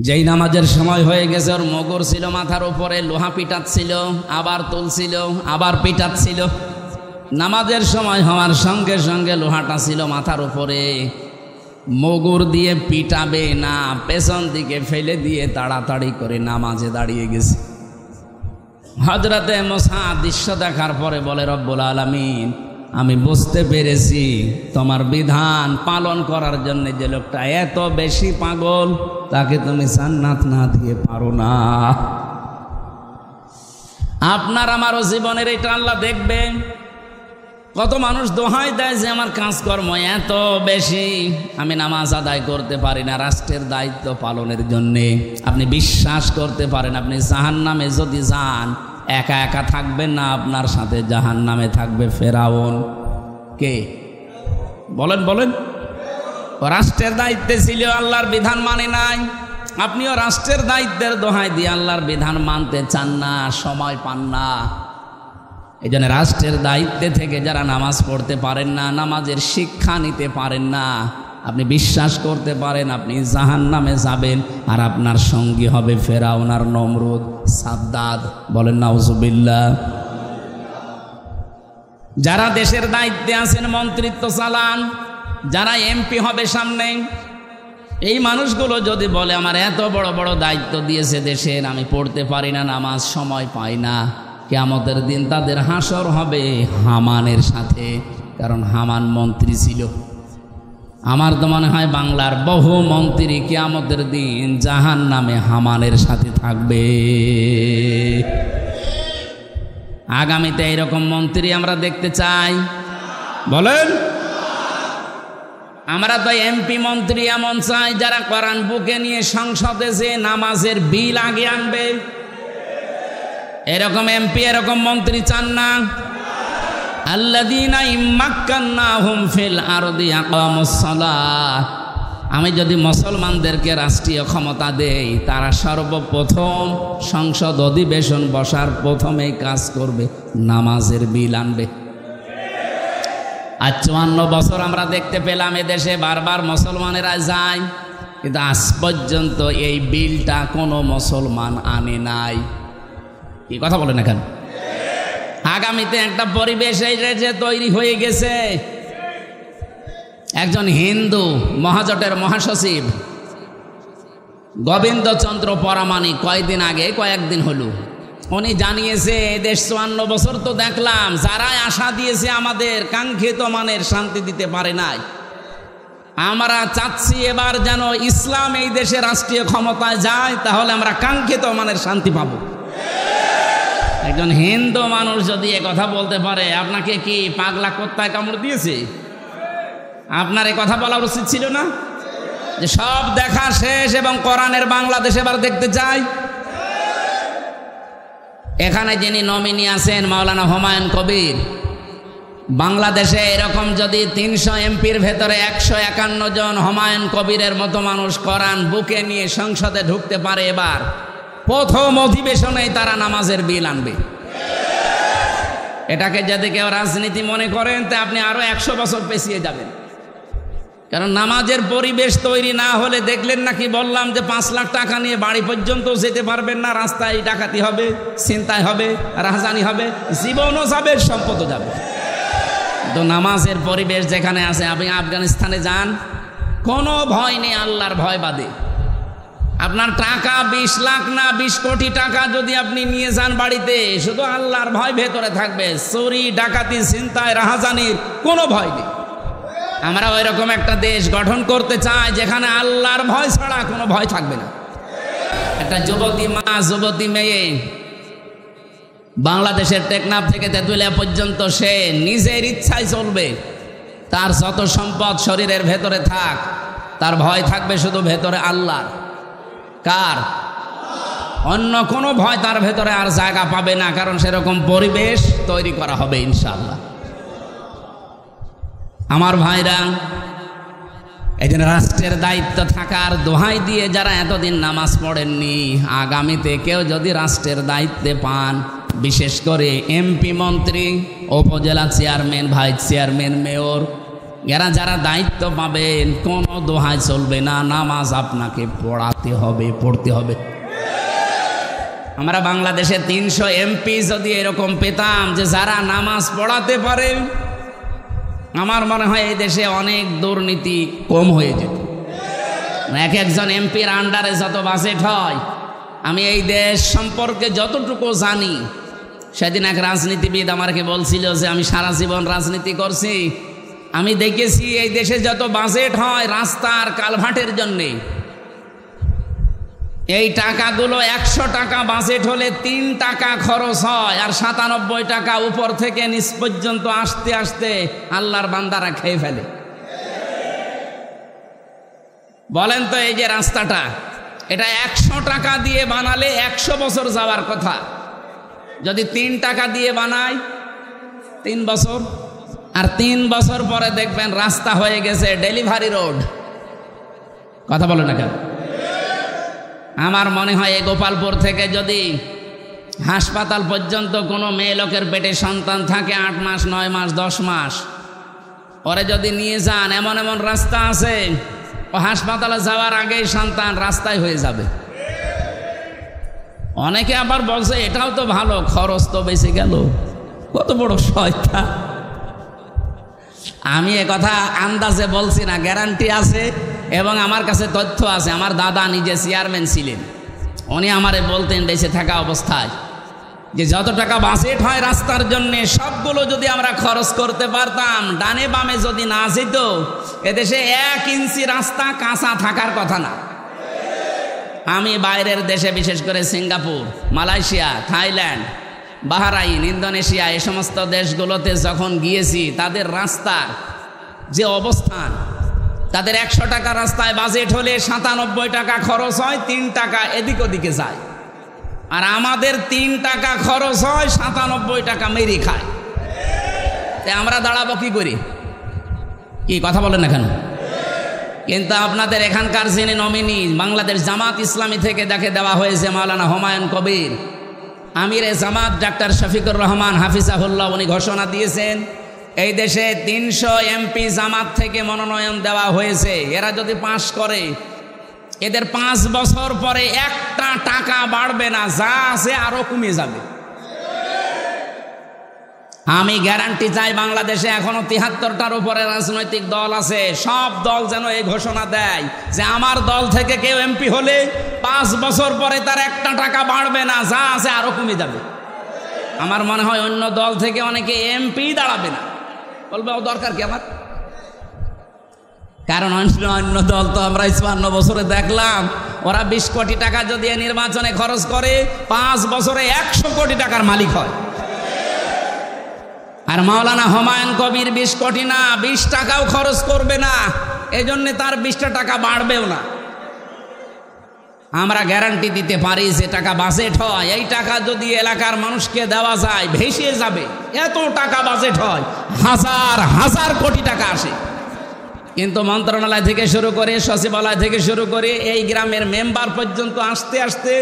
যেই নামাজের সময় হয়ে গেছে, ওর মগর ছিল মাথার উপরে, লোহা পিটাচ্ছিল, আবার তুলছিল, আবার পিটাচ্ছিল। নামাজের সময় হওয়ার সঙ্গে সঙ্গে লোহাটা ছিল মাথার উপরে, মগর দিয়ে পিটাবে না, পেছন দিকে ফেলে দিয়ে তাড়াতাড়ি করে নামাজে দাঁড়িয়ে গেছে। হযরতে মুসা দৃশ্য দেখার পরে বলে, রব্বুল আলামিন, আমি বুঝতে পেরেছি তোমার বিধান পালন করার জন্য যে লোকটা এত বেশি পাগল, তাকে তুমি জান্নাত না দিয়ে পারো না। আপনার আমারও জীবনের এটা আল্লাহ দেখবেন। কত মানুষ দোহাই দেয় যে আমার কাজকর্ম এত বেশি, আমি নামাজ আদায় করতে পারি না রাষ্ট্রের দায়িত্ব পালনের জন্যে। আপনি বিশ্বাস করতে পারেন, আপনি জাহান্নামে যদি যান, একা একা থাকবেন না, আপনার সাথে জাহান্নামে থাকবে ফেরাউন। কে বলেন বলেন? ও রাষ্ট্রের দায়িত্বে ছিল, আল্লাহর বিধান মানে নাই। আপনিও রাষ্ট্রের দায়িত্বের দোহাই দিয়ে আল্লাহর বিধান মানতে চান না, সময় পান না। এই জন্য রাষ্ট্রের দায়িত্বে থেকে যারা নামাজ পড়তে পারেন না, নামাজের শিক্ষা নিতে পারেন না, আপনি বিশ্বাস করতে পারেন আপনি জাহান্নামে যাবেন, আর আপনার সঙ্গী হবে ফেরাউন আর নমরুদ, সাদ্দাদ। বলেন নাউজুবিল্লাহ। যারা দেশের দায়িত্বে আছেন, মন্ত্রিত্ব চালান, যারা এমপি হবে সামনে, এই মানুষগুলো যদি বলে আমার এত বড় বড় দায়িত্ব দিয়েছে দেশের, আমি পড়তে পারি না নামাজ, সময় পাই না, কিয়ামতের দিন তাদের হাসর হবে হামানের সাথে। কারণ হামান মন্ত্রী ছিল। আমার তো মনে হয় বাংলার বহু মন্ত্রী কিয়ামতের দিন জাহান্নামে হামানের সাথে থাকবে। আগামীতে এরকম মন্ত্রী আমরা দেখতে চাই? বলেন। আমরা তো এমপি মন্ত্রী এমন চাই যারা কোরআন বুকে নিয়ে সংসদে যে নামাজের বিল আগে আনবে। এরকম এমপি, এরকম মন্ত্রী চান না? আল্লাযীনা ইম্মাক্কান্নাহুম ফিল আরদি আকামুস সালাহ। আমি যদি মুসলমানদেরকে রাষ্ট্রীয় ক্ষমতা দেই, তারা সর্বপ্রথম সংসদ অধিবেশন বসার প্রথমেই কাজ করবে নামাজের বিল আনবে। আর 54 বছর আমরা দেখতে পেলাম এদেশে বারবার মুসলমানেরা যায়, কিন্তু আজ পর্যন্ত এই বিলটা কোনো মুসলমান আনে নাই। কি কথা বলেন এখন? আগামীতে একটা পরিবেশ এই যে তৈরি হয়ে গেছে। একজন হিন্দু মহাজোটের মহাসচিব গোবিন্দচন্দ্র পরামানিক কয়েকদিন হলো উনি জানিয়েছে দেশ 54 বছর তো দেখলাম, যারাই আশা দিয়েছে আমাদের কাঙ্ক্ষিত মানের শান্তি দিতে পারে নাই। আমরা চাচ্ছি এবার যেন ইসলাম এই দেশে রাষ্ট্রীয় ক্ষমতায় যায়, তাহলে আমরা কাঙ্ক্ষিত মানের শান্তি পাবো। একজন হিন্দু মানুষ যদি এ কথা বলতে পারে, আপনাকে কি পাগলা কুত্তায় কামড় দিয়েছে? আপনার এ কথা বলা উচিত ছিল না? যে সব দেখা শেষ এবং কোরআনের বাংলাদেশ এবার দেখতে চাই। এখানে যিনি নমিনি আছেন মাওলানা হুমায়ুন কবির, বাংলাদেশে এরকম যদি 300 এমপির ভেতরে 151 জন হুমায়ুন কবিরের মতো মানুষ কোরআন বুকে নিয়ে সংসদে ঢুকতে পারে, এবার প্রথম অধিবেশনেই তারা নামাজের বিল আনবে। এটাকে যদি কেউ রাজনীতি মনে করেন তা আপনি আরো 100 বছর পেছিয়ে যাবেন। কারণ নামাজের পরিবেশ তৈরি না হলে, দেখলেন নাকি বললাম যে 5 লাখ টাকা নিয়ে বাড়ি পর্যন্ত যেতে পারবেন না, রাস্তায় ডাকাতি হবে, ছিনতাই হবে, রাহাজানি হবে, জীবনও যাবে, সম্পদও যাবে। তো নামাজের পরিবেশ যেখানে আছে, আপনি আফগানিস্তানে যান, কোনো ভয় নেই আল্লাহর ভয় বাদে। আপনার টাকা 20 লাখ না 20 কোটি টাকা যদি আপনি নিয়ে যান বাড়িতে, শুধু আল্লাহর ভয় ভেতরে থাকবে। চুরি, ডাকাতি, ছিনতাই, রাহাজানির কোনো ভয় নেই। আমরা ওই রকম একটা দেশ গঠন করতে চাই যেখানে আল্লাহর ভয় ছাড়া কোনো ভয় থাকবে না। একটা যুবতী মা, যুবতী মেয়ে বাংলাদেশের টেকনাফ থেকে তেঁতুলিয়া পর্যন্ত, সে নিজের ইচ্ছায় চলবে। তার যত সম্পদ শরীরের ভেতরে থাক, তার ভয় থাকবে শুধু ভেতরে আল্লাহর। কার? অন্য কোনো ভয় তার ভেতরে আর জায়গা পাবে না, কারণ সেরকম পরিবেশ তৈরি করা হবে ইনশাআল্লাহ। আমার ভাইরা, এই জন্য রাষ্ট্রের দায়িত্ব থাকার দোহাই দিয়ে যারা এতদিন নামাজ পড়েননি, আগামীতে কেউ যদি রাষ্ট্রের দায়িত্বে পান, বিশেষ করে এমপি, মন্ত্রী, উপজেলা চেয়ারম্যান, ভাইস চেয়ারম্যান, মেয়র, এরা যারা দায়িত্ব পাবেন, কোনো দোহাই চলবে না, নামাজ আপনাকে পড়াতে হবে, পড়তে হবে। আমরা বাংলাদেশে 300 এমপি যদি এরকম পেতাম যে যারা নামাজ পড়াতে পারে, আমার মনে হয় এই দেশে অনেক দুর্নীতি কম হয়ে যেত। একজন এমপির আন্ডারে যত বাজেট হয়, আমি এই দেশ সম্পর্কে যতটুকু জানি, সেদিন এক রাজনীতিবিদ আমাকে বলছিল যে আমি সারা জীবন রাজনীতি করছি, আমি দেখেছি এই দেশে যত বাজেট হয় রাস্তার কালভার্টের জন্যে, এই টাকাগুলো 100 টাকা বাজেট হলে 3 টাকা খরচ হয়, আর 97 টাকা উপর থেকে নিচ পর্যন্ত আসতে আসতে আল্লাহর বান্দারা খেয়ে ফেলে। বলেন তো, এই যে রাস্তাটা, এটা 100 টাকা দিয়ে বানালে 100 বছর যাওয়ার কথা, যদি 3 টাকা দিয়ে বানায় 3 বছর, আর 3 বছর পরে দেখবেন রাস্তা হয়ে গেছে ডেলিভারি রোড। কথা বলে না কেন? আমার মনে হয় এই গোপালপুর থেকে যদি হাসপাতাল পর্যন্ত কোনো মেয়ে লোকের পেটে সন্তান থাকে 8 মাস, 9 মাস, 10 মাস, ওরে যদি নিয়ে যান, এমন এমন রাস্তা আছে, ও হাসপাতালে যাওয়ার আগেই সন্তান রাস্তায় হয়ে যাবে। অনেকে আবার বলছে এটাও তো ভালো, খরচ তো বেশি গেল। কত বড় শয়তান! আমি এ কথা আন্দাজে বলছি না, গ্যারান্টি আছে এবং আমার কাছে তথ্য আছে। আমার দাদা নিজে চেয়ারম্যান ছিলেন, উনি আমারে বলতেন বেঁচে থাকা অবস্থায় যে যত টাকা বাজেট হয় রাস্তার জন্য, সবগুলো যদি আমরা খরচ করতে পারতাম, ডানে বামে যদি না যেত, এদেশে 1 ইঞ্চি রাস্তা কাঁচা থাকার কথা না। আমি বাইরের দেশে, বিশেষ করে Singapore, Malaysia, Thailand, Bahrain, Indonesia, এই সমস্ত দেশগুলোতে যখন গিয়েছি, তাদের রাস্তার যে অবস্থান, তাদের 100 টাকা রাস্তায় বাজেট হলে 97 টাকা খরচ হয়, 3 টাকা এদিক ওদিকে যায়। আর আমাদের 3 টাকা খরচ হয়, 97 টাকা মেরি খায়। তাই আমরা দাঁড়াবো কি করি? কি কথা বলেন না কেন? কিন্তু আপনাদের এখানকার যিনি নমিনি, বাংলাদেশ জামাত ইসলামী থেকে যাকে দেওয়া হয়েছে মাওলানা হুমায়ুন কবির, আমিরে জামাত ডাক্তার শফিকুর রহমান হাফিজাহুল্লাহ, উনি ঘোষণা দিয়েছেন এই দেশে 300 এমপি জামাত থেকে মনোনয়ন দেওয়া হয়েছে। এরা যদি পাশ করে, এদের 5 বছর পরে একটা টাকা বাড়বে না, যা আছে আরো কমে যাবে। আমি গ্যারান্টি চাই, বাংলাদেশে এখনো 73টার উপরে রাজনৈতিক দল আছে, সব দল যেন এই ঘোষণা দেয় যে আমার দল থেকে কেউ এমপি হলে 5 বছর পরে তার একটা টাকা বাড়বে না, যা আছে আরো কমে যাবে। আমার মনে হয় অন্য দল থেকে অনেকে এমপি দাঁড়াবে না, বলবে ও দরকার কি আমার। কারণ অন্য দল তো আমরা 52 বছরে দেখলাম, ওরা 20 কোটি টাকা যদি নির্বাচনে খরচ করে 5 বছরে 100 কোটি টাকার মালিক হয়। আর মাওলানা হুমায়ুন কবির 20 কোটি না, 20 টাকাও খরচ করবে না, এজন্য তার 20টা টাকা বাড়বেও না। আমরা গ্যারান্টি দিতে পারি যে টাকা বাজেট হয়, এই টাকা যদি এলাকার মানুষকে দেওয়া যায় ভেসে যাবে। এত টাকা বাজেট হয়, হাজার হাজার কোটি টাকা আসে, কিন্তু মন্ত্রণালয় থেকে শুরু করে সচিবালয় থেকে শুরু করে এই গ্রামের মেম্বার পর্যন্ত আসতে আসতে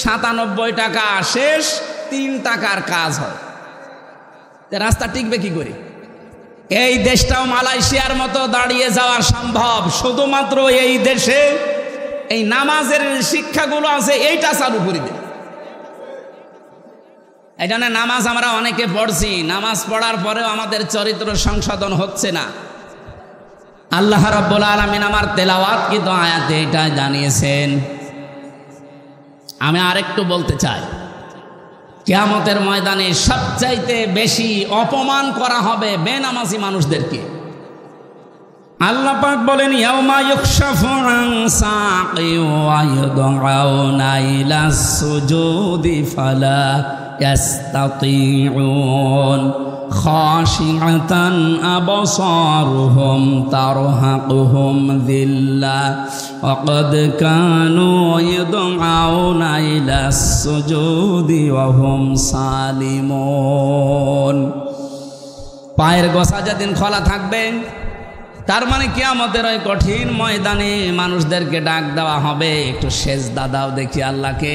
97 টাকা শেষ, 3 টাকার কাজ হয়। রাস্তা টিকবে কি করে? এই দেশটাও মালয়েশিয়ার মতো দাঁড়িয়ে যাওয়া সম্ভব শুধুমাত্র এই দেশে এই নামাজের শিক্ষাগুলো আছে, এইটা চালু করে দেয়। এই জন্য নামাজ আমরা অনেকে পড়ছি, নামাজ পড়ার পরেও আমাদের চরিত্র সংশোধন হচ্ছে না। আল্লাহ রাব্বুল আলামিন আমার তেলাওয়াতকৃত আয়াতে এটা জানিয়েছেন। আমি আরেকটু বলতে চাই, কিয়ামতের ময়দানে সবচাইতে বেশি অপমান করা হবে বেনামাজি মানুষদেরকে। আল্লাহ পাক বলেন, ইয়াউমা ইউকশাফু আন সাকি ওয়া ইউদআউনা ইলাস সুজুদি ফালা ইয়াস্তাতিউন খাশিআতান আবসারুহুম তারহাকুহুম যিল্লা ওয়া ক্বাদ কানু ইউদআউনা ইলাস সুজুদি ওয়া হুম সালিমুন। পায়ের গোছা যেদিন খোলা থাকবে, তার মানে কিয়ামতের ওই কঠিন ময়দানে মানুষদেরকে ডাক দেওয়া হবে, একটু সেজদা দাও দেখি আল্লাহকে।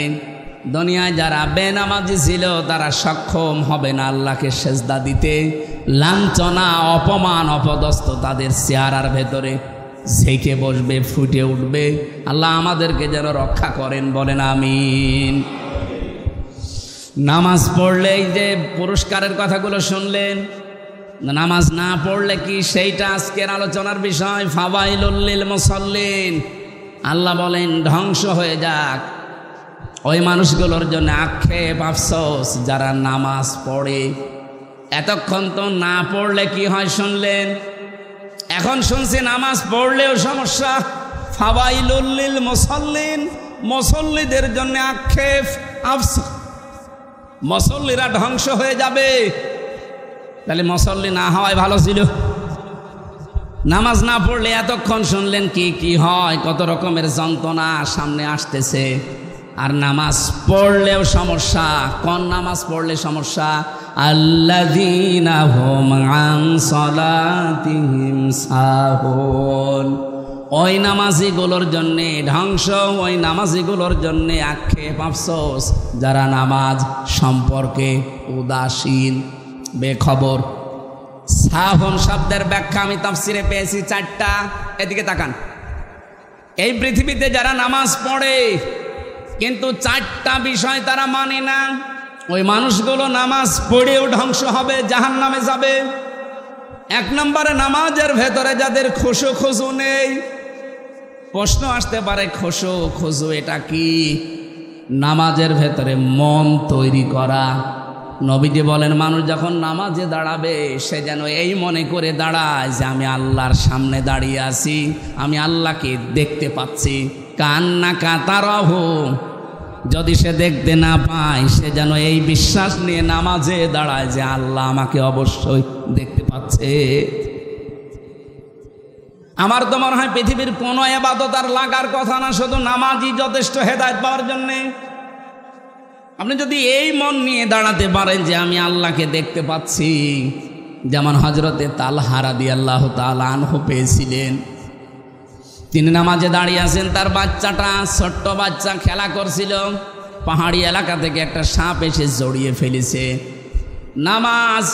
দুনিয়ায় যারা বেনামাজি ছিল তারা সক্ষম হবে না আল্লাহকে সেজদা দিতে। লাঞ্ছনা, অপমান, অপদস্থ তাদের চেহারার ভেতরে ঝেঁকে বসবে, ফুটে উঠবে। আল্লাহ আমাদেরকে যেন রক্ষা করেন, বলেন আমিন। নামাজ পড়লেই যে পুরস্কারের কথাগুলো শুনলেন, নামাজ না পড়লে কি সেইটা আজকের আলোচনার বিষয়। ফাওয়াইলুল লিল মুসাল্লিন, আল্লাহ বলেন ধ্বংস হয়ে যাক ওই মানুষগুলোর জন্য, আক্ষেপ আফসোস যারা নামাজ পড়ে। এতক্ষণ তো না পড়লে কি হয় শুনলেন, এখন শুনছি নামাজ পড়লেও সমস্যা। ফাওয়াইলুল লিল মুসাল্লিন, মুসল্লিদের জন্য আক্ষেপ আফসোস, মুসল্লিরা ধ্বংস হয়ে যাবে। তাহলে মুসল্লি না হওয়াই ভালো ছিল। নামাজ না পড়লে এতক্ষণ শুনলেন কি কি হয়, কত রকমের যন্ত্রণা সামনে আসতেছে। আর নামাজ পড়লেও সমস্যা। কোন নামাজ পড়লে সমস্যা? আল্লাযীনা হুম আন সালাতিহিম সাহুন, ওই নামাজিগুলোর জন্যে ধ্বংস, ওই নামাজিগুলোর জন্যে আক্ষেপ আফসোস যারা নামাজ সম্পর্কে উদাসীন, বেখবর। সাহুন শব্দের ব্যাখ্যা আমি তাফসিরে পেয়েছি 4টা। এদিকে তাকান। এই পৃথিবীতে যারা নামাজ পড়ে কিন্তু 4টা বিষয় তারা মানে না, ওই মানুষগুলো নামাজ পড়েও ধ্বংস হবে, জাহান্নামে যাবে। 1 নম্বরে নামাজের ভেতরে যাদের খুশু খুজু নেই। প্রশ্ন আসতে পারে, খুশু খুজু এটা কি? নামাজের ভেতরে মন তৈরি করা। নবীজি বলেন, মানুষ যখন নামাজে দাঁড়াবে সে যেন এই মনে করে দাঁড়ায় যে আমি আল্লাহর সামনে দাঁড়িয়ে আছি, আমি আল্লাহকে দেখতে পাচ্ছি। কান্না কাতারাহু, যদি সে দেখতে না পায় সে যেন এই বিশ্বাস নিয়ে নামাজে দাঁড়ায় যে আল্লাহ আমাকে অবশ্যই দেখতে পাচ্ছে। আমার তো মনে হয় পৃথিবীর কোনো ইবাদত আর লাগার কথা না, শুধু নামাজই যথেষ্ট হেদায়েত পাওয়ার জন্যে। আপনি যদি এই মন নিয়ে দাঁড়াতে পারেন যে আমি আল্লাহকে দেখতে পাচ্ছি, যেমন হযরতে তালহা রাদিয়াল্লাহু তাআলা আনহু পেয়েছিলেন। তিনি নামাজে দাঁড়িয়ে আছেন, তার বাচ্চাটা, ছোট্ট বাচ্চা খেলা করছিল। পাহাড়ি এলাকা থেকে একটা সাপ এসে জড়িয়ে ফেলেছে। নামাজ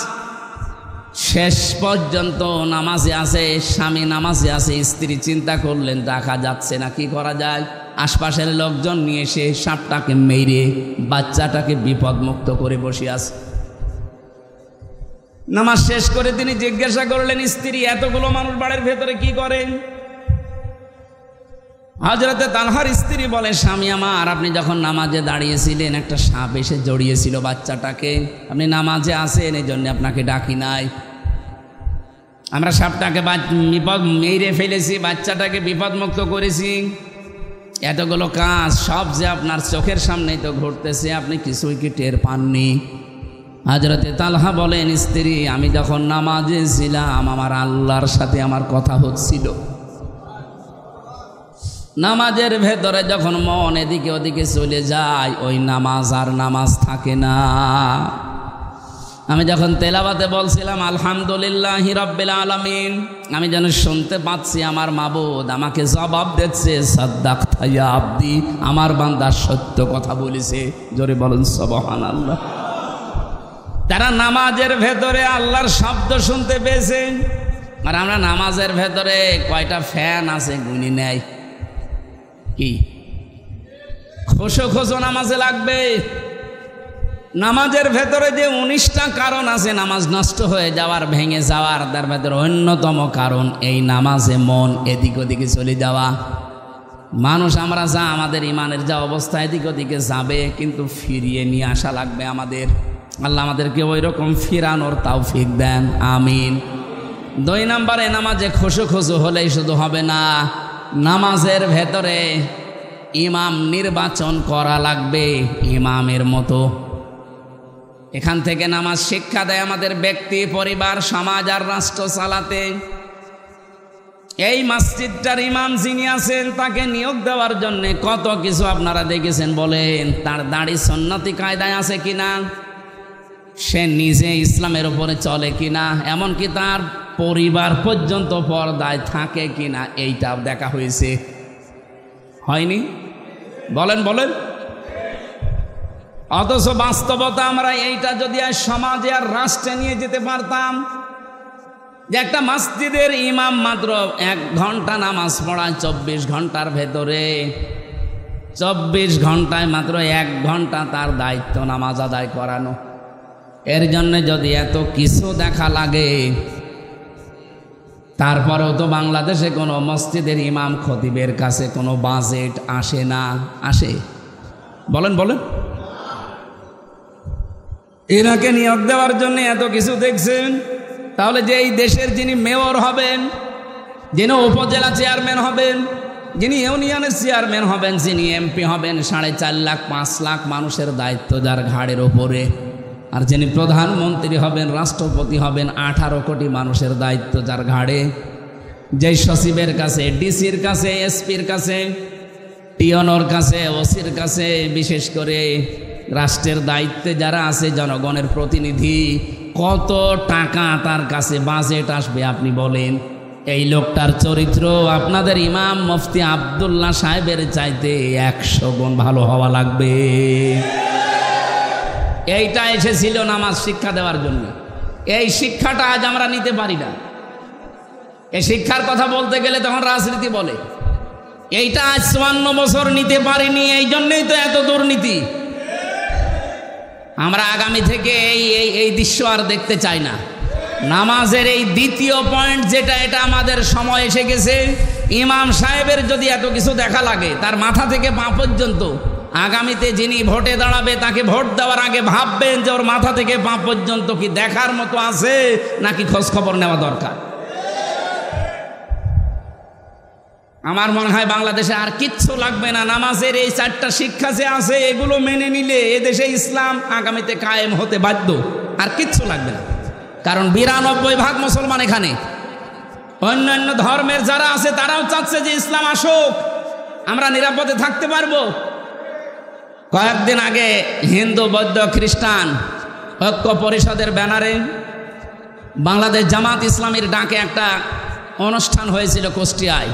শেষ পর্যন্ত নামাজে আছে, স্বামী নামাজে আছে, স্ত্রী চিন্তা করলেন রাখা যাচ্ছে না, কি করা যায়। আশপাশের লোকজন নিয়ে এসে সাপটাকে মেরে বাচ্চাটাকে বিপদমুক্ত করে বসে আছে। নামাজ শেষ করে তিনি জিজ্ঞাসা করলেন, স্ত্রী এতগুলো মানুষ বাড়ির ভেতরে কি করেন? হযরতে তালহার স্ত্রী বলে, স্বামী আমার, আপনি যখন নামাজে দাঁড়িয়েছিলেন একটা সাপ এসে জড়িয়েছিল বাচ্চাটাকে, আপনি নামাজে আসেন, এই জন্য আপনাকে ডাকি নাই। আমরা সাপটাকে বিপদ মেরে ফেলেছি, বাচ্চাটাকে বিপদমুক্ত করেছি। এতগুলো কাজ সব যে আপনার চোখের সামনেই তো ঘটতেছে, আপনি কিছুই কি টের পাননি? হযরতে তালহা বলেন, স্ত্রী, আমি যখন নামাজে ছিলাম আমার আল্লাহর সাথে আমার কথা হচ্ছিল। নামাজের ভেতরে যখন মন এদিকে ওদিকে চলে যায়, ওই নামাজ আর নামাজ থাকে না। আমি যখন তেলাওয়াতে বলছিলাম আলহামদুলিল্লাহি রাব্বিল আলামিন, আমি যেন শুনতে পাচ্ছি আমার মাবুদ আমাকে জবাব দিচ্ছে, সাদ্দাকতা ইয়া আব্দি, আমার বান্দা সত্য কথা বলেছে। জোরে বলুন সুবহানাল্লাহ। তারা নামাজের ভেতরে আল্লাহর শব্দ শুনতে পেয়েছে। আর আমরা নামাজের ভেতরে কয়টা ফ্যান আছে গুনি নেয়, কি খোসো খোসো নামাজে লাগবে। নামাজের ভেতরে যে 19টা কারণ আছে নামাজ নষ্ট হয়ে যাওয়ার, ভেঙে যাওয়ার, তার ভেতরে অন্যতম কারণ এই নামাজে মন এদিক ওদিকে চলে যাওয়া। মানুষ আমরা যা আমাদের ইমানের যা অবস্থা এদিক ওদিকে যাবে, কিন্তু ফিরিয়ে নিয়ে আসা লাগবে আমাদের। আল্লাহ আমাদেরকে ওই রকম ফিরানোর তৌফিক দেন, আমিন। 2 নম্বরে, নামাজে খোসো খোসো হলেই শুধু হবে না, নামাজের ভেতরে ইমাম নির্বাচন করা লাগবে ইমামের মতো। এখান থেকে নামাজ শিক্ষা দেয় আমাদের ব্যক্তি, পরিবার, সমাজ আর রাষ্ট্র চালাতে। এই মসজিদটার ইমাম যিনি আছেন তাকে নিয়োগ দেওয়ার জন্য কত কিছু আপনারা দেখেছেন। বলেন, তার দাড়ি সুন্নতি কায়দায় আছে কিনা, সে নিজে ইসলামের উপরে চলে কিনা, এমনকি তার পরিবার পর্যন্ত পর্দায় থাকে কিনা, এইটাও দেখা হয়েছে, হয়নি? বলেন বলেন। অথচ বাস্তবতা আমরা এইটা যদি আর সমাজে আর রাষ্ট্রে নিয়ে যেতে পারতাম, যে একটা মসজিদের ইমাম মাত্র 1 ঘন্টা নামাজ পড়ায় 24 ঘন্টার ভেতরে, 24 ঘন্টায় মাত্র 1 ঘন্টা তার দায়িত্ব নামাজ আদায় করানো। এর জন্য যদি এত কিছু দেখা লাগে, তারপরেও তো বাংলাদেশে কোনো মসজিদের ইমাম খতিবের কাছে কোনো বাজেট আসে না, আসে? বলেন বলেন। এনাকে নিয়োগ দেওয়ার জন্য এত কিছু দেখছেন, তাহলে যে এই দেশের যিনি মেয়র হবেন, যিনি উপজেলা চেয়ারম্যান হবেন, যিনি ইউনিয়নের চেয়ারম্যান হবেন, যিনি এমপি হবেন, 4.5 লাখ 5 লাখ মানুষের দায়িত্ব যার ঘাড়ের ওপরে, আর যিনি প্রধানমন্ত্রী হবেন, রাষ্ট্রপতি হবেন, 18 কোটি মানুষের দায়িত্ব যার ঘাড়ে। যেই সচিবের কাছে, ডিসির কাছে, এসপির কাছে, টিওনোর কাছে, ওসির কাছে, বিশেষ করে রাষ্ট্রের দায়িত্বে যারা আছে, জনগণের প্রতিনিধি, কত টাকা তার কাছে বাজেট আসবে আপনি বলেন? এই লোকটার চরিত্র আপনাদের ইমাম মুফতি আব্দুল্লাহ সাহেবের চাইতে 100 গুণ ভালো হওয়া লাগবে। এইটা এসেছিল নামাজ শিক্ষা দেওয়ার জন্য। এই শিক্ষাটা আজ আমরা নিতে পারি না। এই শিক্ষার কথা বলতে গেলে তখন রাজনীতি বলে। এইটা আজ 54 বছর নিতে পারিনি, এই জন্যই তো এত দুর্নীতি। আমরা আগামী থেকে এই দৃশ্য আর দেখতে চাই না। নামাজের এই দ্বিতীয় পয়েন্ট যেটা, এটা আমাদের সময় এসে গেছে। ইমাম সাহেবের যদি এত কিছু দেখা লাগে, তার মাথা থেকে পা পর্যন্ত, আগামীতে যিনি ভোটে দাঁড়াবে তাকে ভোট দেওয়ার আগে ভাববেন যে ওর মাথা থেকে পা পর্যন্ত কি দেখার মতো আছে, নাকি খোঁজ খবর নেওয়া দরকার। আমার মনে হয় বাংলাদেশে আর কিচ্ছু লাগবে না। নামাজের এই 4টা শিক্ষা যে আছে, এগুলো মেনে নিলে এদেশে ইসলাম আগামীতে কায়েম হতে বাধ্য। আর কিচ্ছু লাগবে না, কারণ 92% মুসলমান এখানে। অন্যান্য ধর্মের যারা আছে তারাও চাচ্ছে যে ইসলাম আসুক, আমরা নিরাপদে থাকতে পারবো। কয়েকদিন আগে হিন্দু, বৌদ্ধ, খ্রিস্টান ঐক্য পরিষদের ব্যানারে বাংলাদেশ জামাত ইসলামীর ডাকে একটা অনুষ্ঠান হয়েছিল কুষ্টিয়ায়।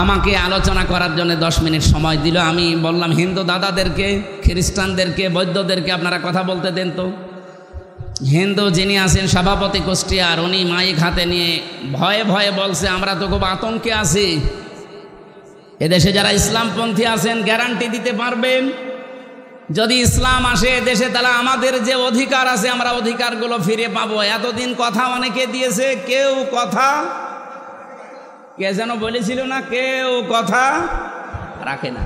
আমাকে আলোচনা করার জন্য 10 মিনিট সময় দিল। আমি বললাম, হিন্দু দাদাদেরকে, খ্রিস্টানদেরকে, বৌদ্ধদেরকে আপনারা কথা বলতে দেন তো। হিন্দু যিনি আছেন সভাপতি কুষ্টিয়ার, উনি মাইক হাতে নিয়ে ভয়ে ভয়ে বলছে আমরা তো খুব আতঙ্কে আছি, এদেশে যারা ইসলামপন্থী আছেন গ্যারান্টি দিতে পারবেন যদি ইসলাম আসে দেশে তাহলে আমাদের যে অধিকার আছে আমরা অধিকারগুলো ফিরে পাবো। এতদিন কথা অনেকে দিয়েছে, কেউ কথা, কে যেন বলেছিল না, কেউ কথা রাখে না।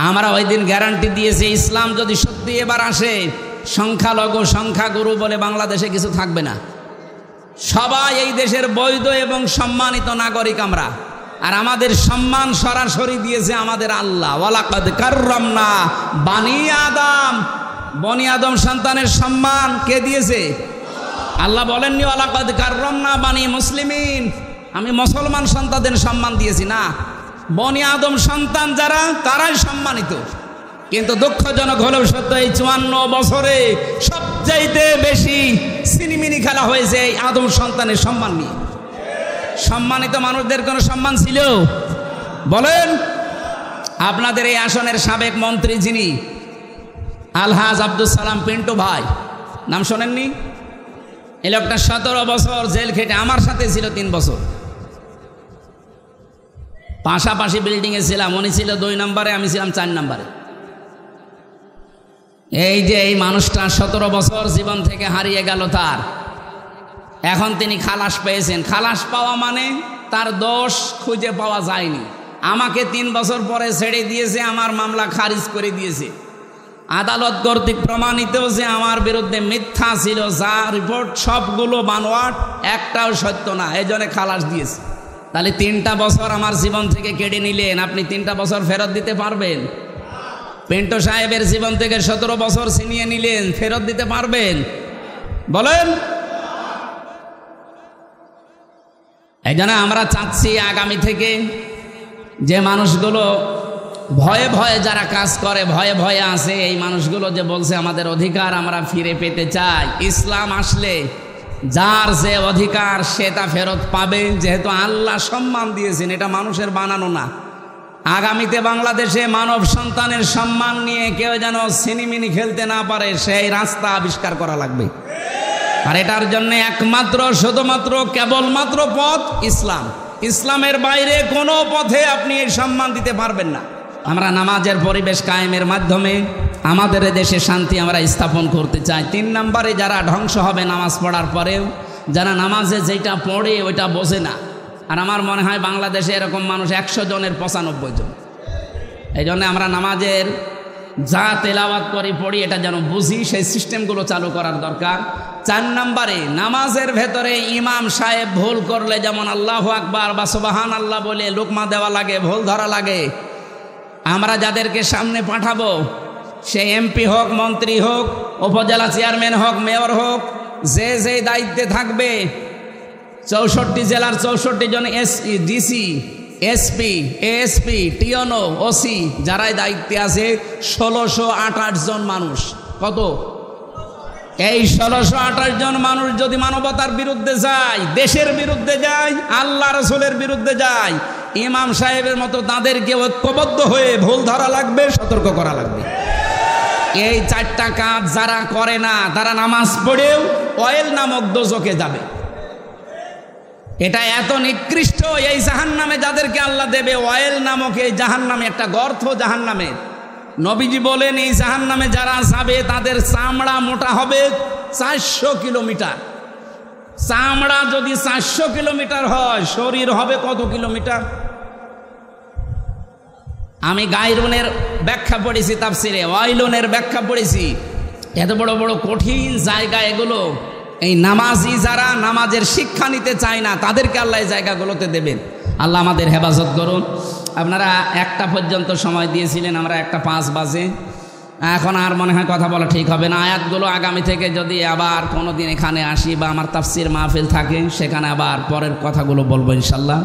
আমরা ওই দিন গ্যারান্টি দিয়েছি ইসলাম যদি সত্যি এবার আসে সংখ্যালঘু সংখ্যাগুরু বলে বাংলাদেশে কিছু থাকবে না, সবাই এই দেশের বৈধ এবং সম্মানিত নাগরিক আমরা। আর আমাদের সম্মান সরাসরি দিয়েছে আমাদের আল্লাহ, ওয়ালাকাদ কাররামনা বানি আদম, বনি আদম সন্তানের সম্মান কে দিয়েছে? আল্লাহ বলেননি ওয়ালাকাদ কাররামনা বানি মুসলিমিন, আমি মুসলমান সন্তানদের সম্মান দিয়েছি না, বনি আদম সন্তান যারা তারাই সম্মানিত। কিন্তু দুঃখজনক হলেও সত্য এই 54 বছরে সবচাইতে বেশি সিনিমিনি খেলা হয়েছে এই আদম সন্তানের সম্মান নিয়ে। সম্মানিত মানুষদের কোনো সম্মান ছিল? বলেন। আপনাদের এই আসনের সাবেক মন্ত্রী যিনি আলহাজ আব্দুল সালাম পিন্টু ভাই, নাম শোনেননি? এই লোকটা 17 বছর জেল খেটে আমার সাথে ছিল 3 বছর, পাশাপাশি বিল্ডিংয়ে ছিলাম, উনি ছিল 2 নম্বরে, আমি ছিলাম 4 নম্বরে। এই যে এই মানুষটা 17 বছর জীবন থেকে হারিয়ে গেল তার, এখন তিনি খালাস পেয়েছেন। খালাস পাওয়া মানে তার দোষ খুঁজে পাওয়া যায়নি। আমাকে 3 বছর পরে ছেড়ে দিয়েছে, আমার মামলা খারিজ করে দিয়েছে। আদালত কর্তৃক প্রমাণিত যে আমার বিরুদ্ধে মিথ্যা ছিল, যা রিপোর্ট সবগুলো বানোয়াট, একটাও সত্য না, এই জন্য খালাস দিয়েছে। তাহলে 3টা বছর আমার জীবন থেকে কেড়ে নিলেন, আপনি 3টা বছর ফেরত দিতে পারবেন? পিন্টু সাহেবের জীবন থেকে 17 বছর ছিনিয়ে নিলেন, ফেরত দিতে পারবেন? বলেন। এই জন্য আমরা চাচ্ছি আগামী থেকে যে মানুষগুলো ভয়ে ভয়ে যারা কাজ করে, ভয়ে ভয়ে আছে, এই মানুষগুলো যে বলছে আমাদের অধিকার আমরা ফিরে পেতে চাই, ইসলাম আসলে যার যে অধিকার সে তা ফেরত পাবে, যেহেতু আল্লাহ সম্মান দিয়েছেন, এটা মানুষের বানানো না। আগামীতে বাংলাদেশে মানব সন্তানের সম্মান নিয়ে কেউ যেন সিনিমিনি খেলতে না পারে, সেই রাস্তা আবিষ্কার করা লাগবে। আর এটার জন্য একমাত্র শুধুমাত্র কেবলমাত্র পথ ইসলাম। ইসলামের বাইরে কোনো পথে আপনি এই সম্মান দিতে পারবেন না। আমরা নামাজের পরিবেশ কায়েমের মাধ্যমে আমাদের দেশে শান্তি আমরা স্থাপন করতে চাই। 3 নম্বরে যারা ধ্বংস হবে নামাজ পড়ার পরেও, যারা নামাজে যেটা পড়ে ওইটা বোঝে না। আর আমার মনে হয় বাংলাদেশে এরকম মানুষ 100 জনের 95 জন। এই জন্য আমরা নামাজের যা তেলাওয়াত করি পড়ি এটা যেন বুঝি, সেই সিস্টেমগুলো চালু করার দরকার। 4 নম্বরে নামাজের ভেতরে ইমাম সাহেব ভুল করলে যেমন আল্লাহু আকবার বা সুবহান আল্লাহ বলে লোকমা দেওয়া লাগে, ভুল ধরা লাগে, আমরা যাদেরকে সামনে পাঠাবো, সে এমপি হোক, মন্ত্রী হোক, উপজেলা চেয়ারম্যান হোক, মেয়র হোক, যে যে দায়িত্বে থাকবে, 64 জেলার 64 জন ডিসি, এসপি, এএসপি, টিওনো, ওসি, যারাই দায়িত্বে আছে 1628 জন মানুষ। কত? এই 1628 জন মানুষ যদি মানবতার বিরুদ্ধে যায়, দেশের বিরুদ্ধে যায়, আল্লাহ রসুলের বিরুদ্ধে যায়, ইমাম সাহেবের মতো তাদেরকে ঐক্যবদ্ধ হয়ে ভুল ধরা লাগবে, সতর্ক করা লাগবে। এই 4টা কাজ যারা করে না তারা নামাজ পড়েও অয়েল নামক দোজখে যাবে। এটা এত নিকৃষ্ট, এই জাহান্নামে যাদেরকে আল্লাহ দেবে, অয়েল নামক এই জাহান্নামে, একটা গর্ত জাহান্নামে। নবীজি বলেন এই জাহান্নামে যারা যাবে তাদের চামড়া মোটা হবে 400 কিলোমিটার। চামড়া যদি 400 কিলোমিটার হয়, শরীর হবে কত কিলোমিটার? আমি গায়রুনের ব্যাখ্যা পড়েছি তাফসিরে, ওয়াইলুনের ব্যাখ্যা পড়েছি। এত বড় বড় কঠিন জায়গা এগুলো, এই নামাজি যারা নামাজের শিক্ষা নিতে চায় না তাদেরকে আল্লাহ এই জায়গাগুলোতে দেবেন। আল্লাহ আমাদের হেফাজত করুন। আপনারা 1টা পর্যন্ত সময় দিয়েছিলেন, আমরা 1:05 বাজে, এখন আর মনে হয় কথা বলা ঠিক হবে না। আয়াতগুলো আগামী থেকে যদি আবার কোনো দিন এখানে আসি বা আমার তাফসির মাহফিল থাকে, সেখানে আবার পরের কথাগুলো বলবো ইনশাল্লাহ।